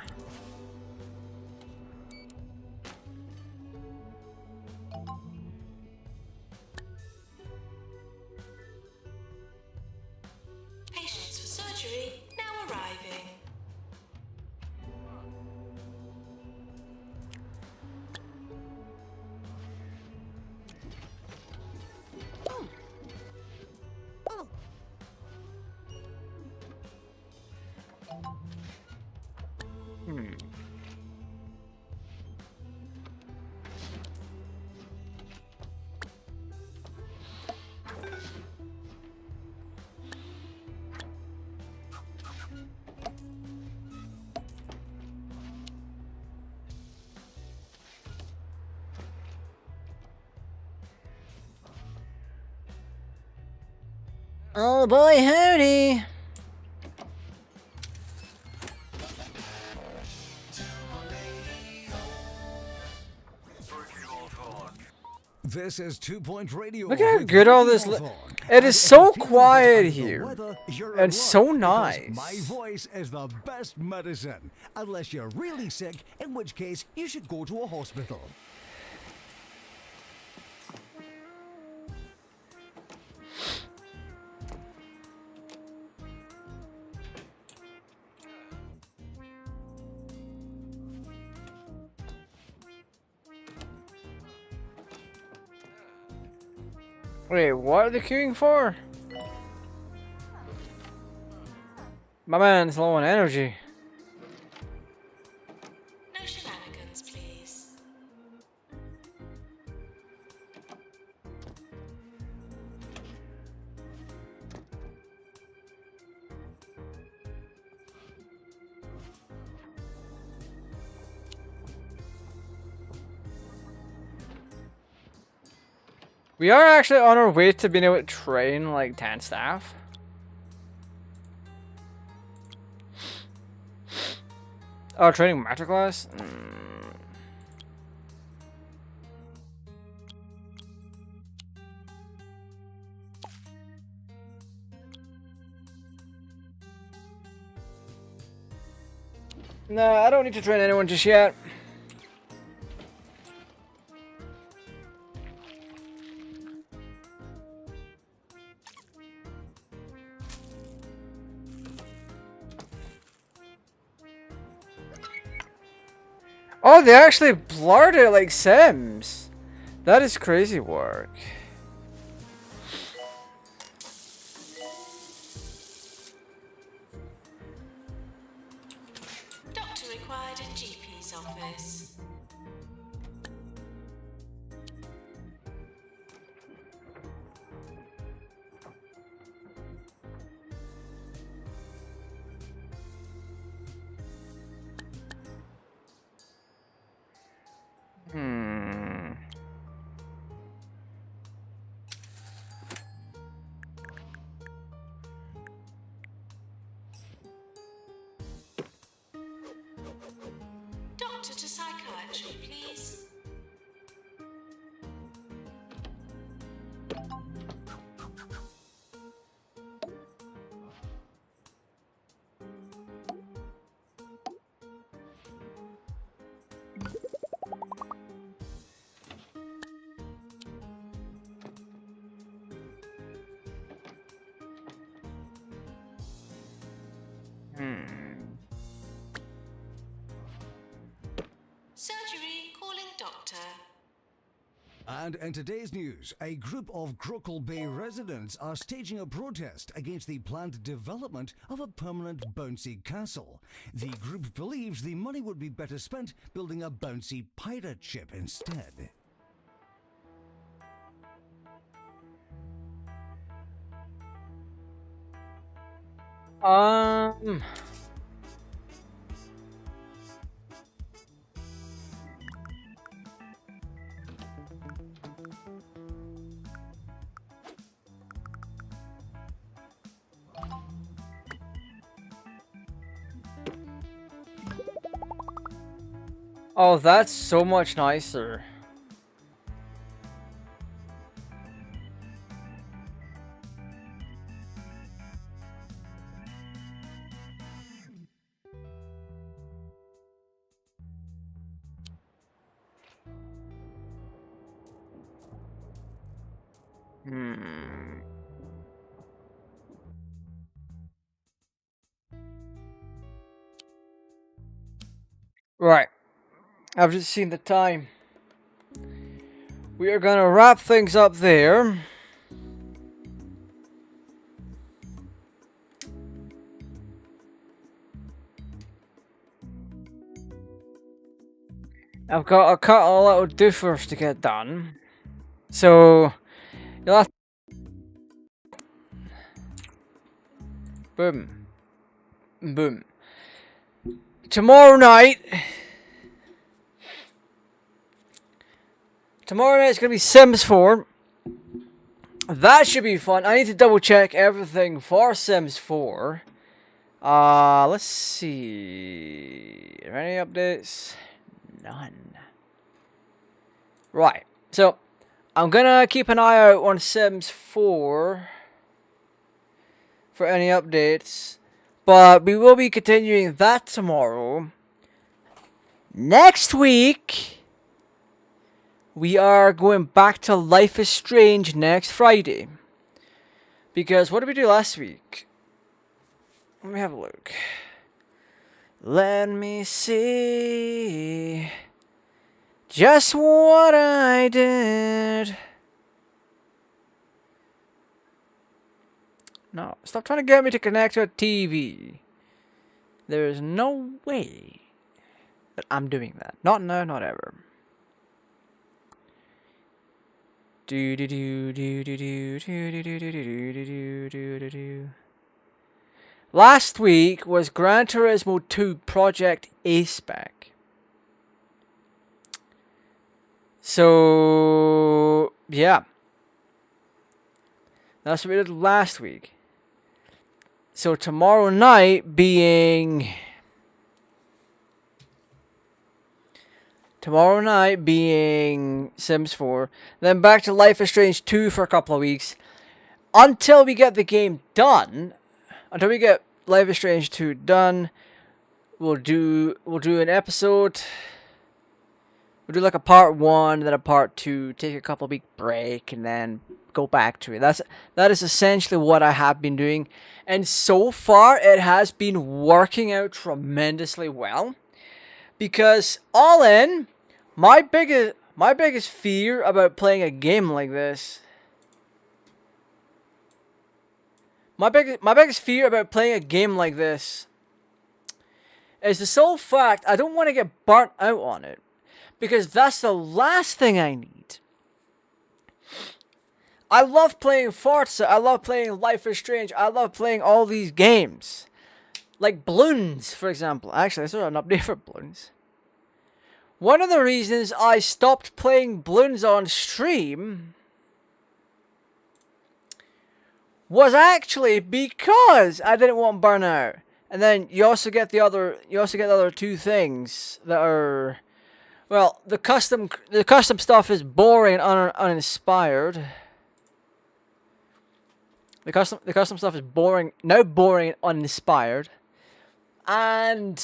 Patients for surgery now arriving. Oh boy, howdy! This is 2 Point Radio. Look how with good all Ricky this Hawthorne. it And is if so you're feeling a bit quiet under the here. weather, you're And in so luck, nice. because my voice is the best medicine. Unless you're really sick, in which case you should go to a hospital. Wait, what are they queuing for? My man's low on energy. No shenanigans, please. We are actually on our way to being able to train like 10 staff. Oh, training masterclass? No, I don't need to train anyone just yet. Oh, they actually blurred it like Sims. That is crazy work. Doctor required in GP's office. Doctor to psychiatry, please. Surgery calling doctor. And in today's news, a group of Crockle Bay residents are staging a protest against the planned development of a permanent bouncy castle. The group believes the money would be better spent building a bouncy pirate ship instead. Um. Oh, that's so much nicer. Right. I've just seen the time. We are gonna wrap things up there. I've got a couple little doofers to get done. So, you'll have boom. Boom. Tomorrow night's gonna be Sims 4. That should be fun. I need to double check everything for Sims 4. Let's see. Are there any updates? None. Right. So, I'm gonna keep an eye out on Sims 4 for any updates. But we will be continuing that tomorrow. Next week, we are going back to Life is Strange next Friday. Because what did we do last week? Let me have a look. Let me see just what I did. No, stop trying to get me to connect to a TV. There is no way that I'm doing that. Not now, not ever. Do do do do do do do do do do do do do do. Last week was Gran Turismo 2 Project A-Spec. So yeah, that's what we did last week. So tomorrow night being Sims 4, then back to Life is Strange 2 for a couple of weeks until we get the game done. Until we get Life is Strange 2 done, we'll do an episode. We'll do like a part 1, then a part 2, take a couple week break, and then go back to it. That is essentially what I have been doing, and so far it has been working out tremendously well. Because all in, my biggest fear about playing a game like this. My biggest fear about playing a game like this is the sole fact I don't want to get burnt out on it. Because that's the last thing I need. I love playing Forza, I love playing Life is Strange, I love playing all these games. Like Bloons, for example. Actually, I saw an update for Bloons. One of the reasons I stopped playing Bloons on stream was actually because I didn't want burnout. And then you also get the other two things that are, well, the custom stuff is boring and uninspired. The custom stuff is boring and uninspired. And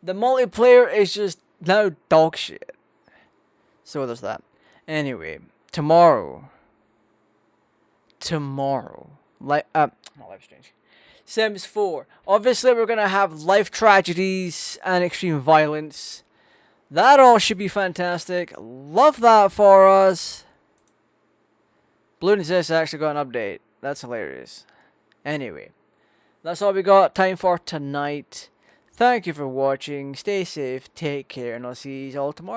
the multiplayer is just now dog shit. So there's that. Anyway, tomorrow, not Life Strange, Sims 4. Obviously, we're gonna have life tragedies and extreme violence. That all should be fantastic. Love that for us. Bloons this actually got an update. That's hilarious. Anyway, that's all we got time for tonight. Thank you for watching. Stay safe, take care, and I'll see you all tomorrow.